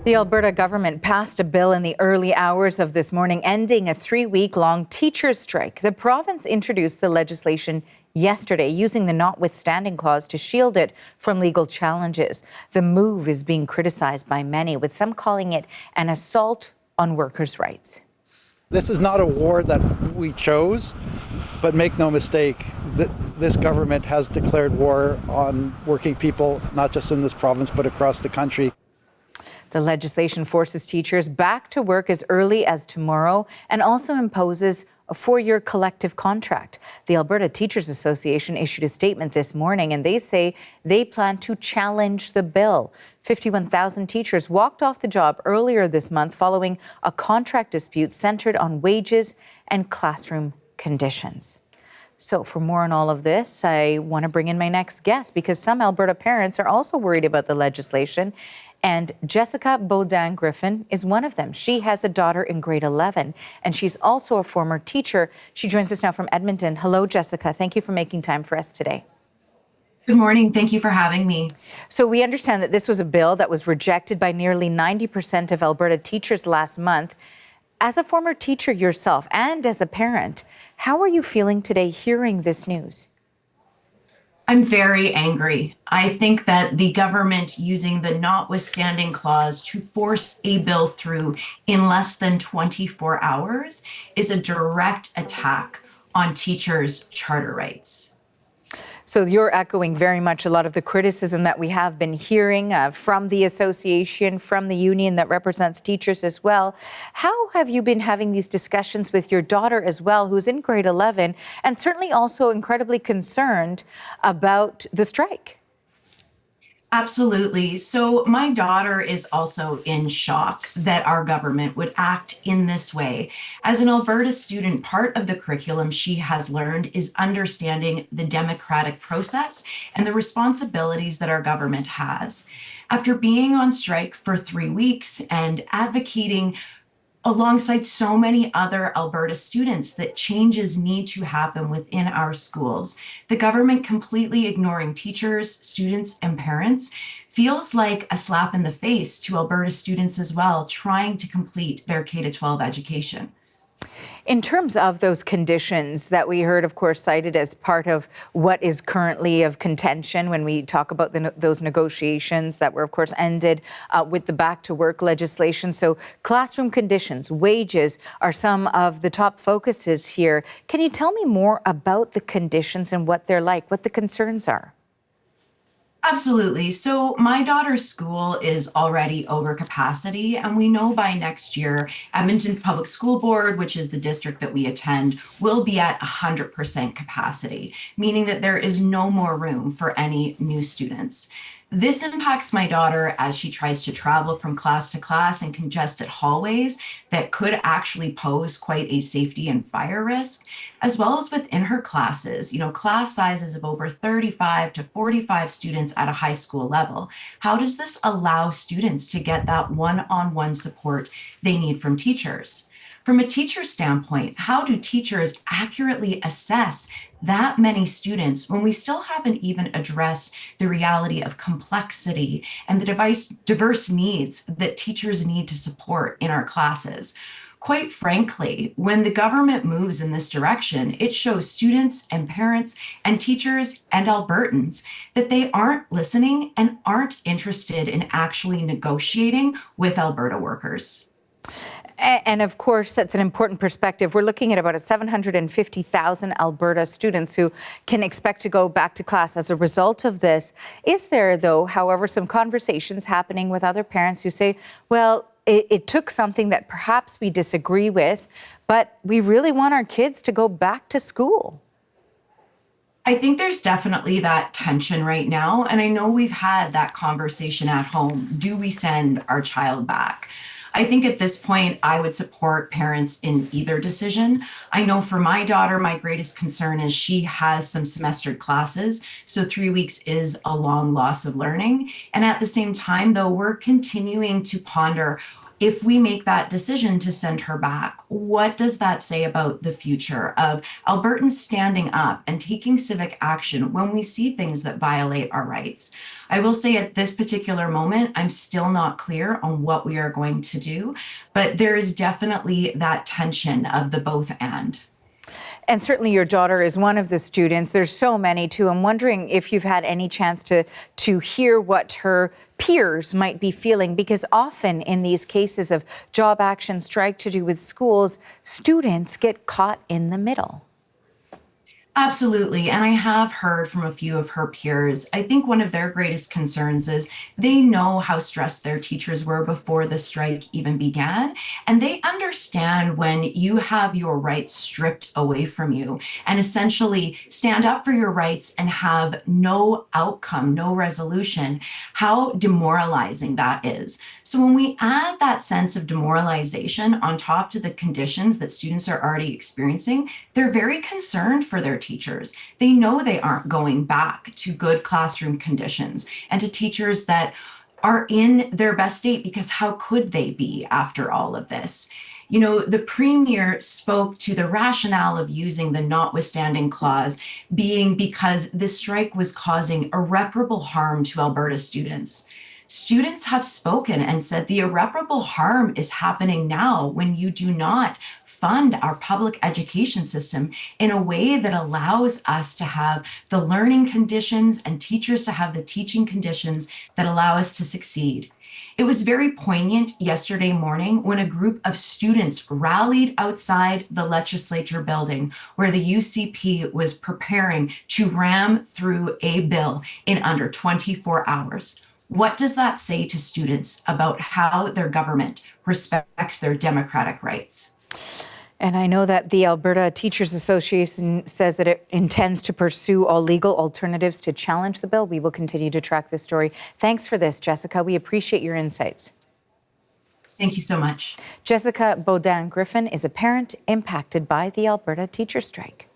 The Alberta government passed a bill in the early hours of this morning ending a 3-week-long teachers' strike. The province introduced the legislation yesterday using the notwithstanding clause to shield it from legal challenges. The move is being criticized by many, with some calling it an assault on workers' rights. This is not a war that we chose, but make no mistake, this government has declared war on working people, not just in this province, but across the country. The legislation forces teachers back to work as early as tomorrow and also imposes a 4-year collective contract. The Alberta Teachers Association issued a statement this morning, and they say they plan to challenge the bill. 51,000 teachers walked off the job earlier this month following a contract dispute centered on wages and classroom conditions. So for more on all of this, I want to bring in my next guest because some Alberta parents are also worried about the legislation. And Jessica Baudin-Griffin is one of them. She has a daughter in grade 11, and she's also a former teacher. She joins us now from Edmonton. Hello, Jessica. Thank you for making time for us today. Good morning. Thank you for having me. So we understand that this was a bill that was rejected by nearly 90% of Alberta teachers last month. As a former teacher yourself and as a parent, how are you feeling today hearing this news? I'm very angry. I think that the government using the notwithstanding clause to force a bill through in less than 24 hours is a direct attack on teachers' charter rights. So you're echoing very much a lot of the criticism that we have been hearing from the association, from the union that represents teachers as well. How have you been having these discussions with your daughter as well, who's in grade 11, and certainly also incredibly concerned about the strike? Absolutely. So my daughter is also in shock that our government would act in this way. As an Alberta student, part of the curriculum she has learned is understanding the democratic process and the responsibilities that our government has. After being on strike for 3 weeks and advocating alongside so many other Alberta students that changes need to happen within our schools, the government completely ignoring teachers, students, and parents feels like a slap in the face to Alberta students as well, trying to complete their K-12 education. In terms of those conditions that we heard, of course, cited as part of what is currently of contention when we talk about those negotiations that were, of course, ended with the back to work legislation. So classroom conditions, wages are some of the top focuses here. Can you tell me more about the conditions and what they're like, what the concerns are? Absolutely. So my daughter's school is already over capacity, and we know by next year, Edmonton Public School Board, which is the district that we attend, will be at 100% capacity, meaning that there is no more room for any new students. This impacts my daughter as she tries to travel from class to class in congested hallways that could actually pose quite a safety and fire risk, as well as within her classes, class sizes of over 35 to 45 students at a high school level. How does this allow students to get that one-on-one support they need from teachers? From a teacher standpoint, how do teachers accurately assess that many students when we still haven't even addressed the reality of complexity and the diverse needs that teachers need to support in our classes? Quite frankly, when the government moves in this direction, it shows students and parents and teachers and Albertans that they aren't listening and aren't interested in actually negotiating with Alberta workers. And of course, that's an important perspective. We're looking at about 750,000 Alberta students who can expect to go back to class as a result of this. Is there, though, however, some conversations happening with other parents who say, well, it took something that perhaps we disagree with, but we really want our kids to go back to school? I think there's definitely that tension right now. And I know we've had that conversation at home. Do we send our child back? I think at this point, I would support parents in either decision. I know for my daughter, my greatest concern is she has some semestered classes. So 3 weeks is a long loss of learning. And at the same time, though, we're continuing to ponder if we make that decision to send her back, what does that say about the future of Albertans standing up and taking civic action when we see things that violate our rights? I will say at this particular moment, I'm still not clear on what we are going to do, but there is definitely that tension of the both and. And certainly your daughter is one of the students. There's so many too. I'm wondering if you've had any chance to hear what her peers might be feeling, because often in these cases of job action strike to do with schools, students get caught in the middle. Absolutely. And I have heard from a few of her peers. I think one of their greatest concerns is they know how stressed their teachers were before the strike even began. And they understand when you have your rights stripped away from you and essentially stand up for your rights and have no outcome, no resolution, how demoralizing that is. So when we add that sense of demoralization on top to the conditions that students are already experiencing, they're very concerned for their teachers. They know they aren't going back to good classroom conditions and to teachers that are in their best state, because how could they be after all of this? You know, the Premier spoke to the rationale of using the notwithstanding clause being because this strike was causing irreparable harm to Alberta students. Students have spoken and said the irreparable harm is happening now when you do not fund our public education system in a way that allows us to have the learning conditions and teachers to have the teaching conditions that allow us to succeed. It was very poignant yesterday morning when a group of students rallied outside the legislature building where the UCP was preparing to ram through a bill in under 24 hours. What does that say to students about how their government respects their democratic rights? And I know that the Alberta Teachers Association says that it intends to pursue all legal alternatives to challenge the bill. We will continue to track this story. Thanks for this, Jessica. We appreciate your insights. Thank you so much. Jessica Baudin-Griffin is a parent impacted by the Alberta teacher strike.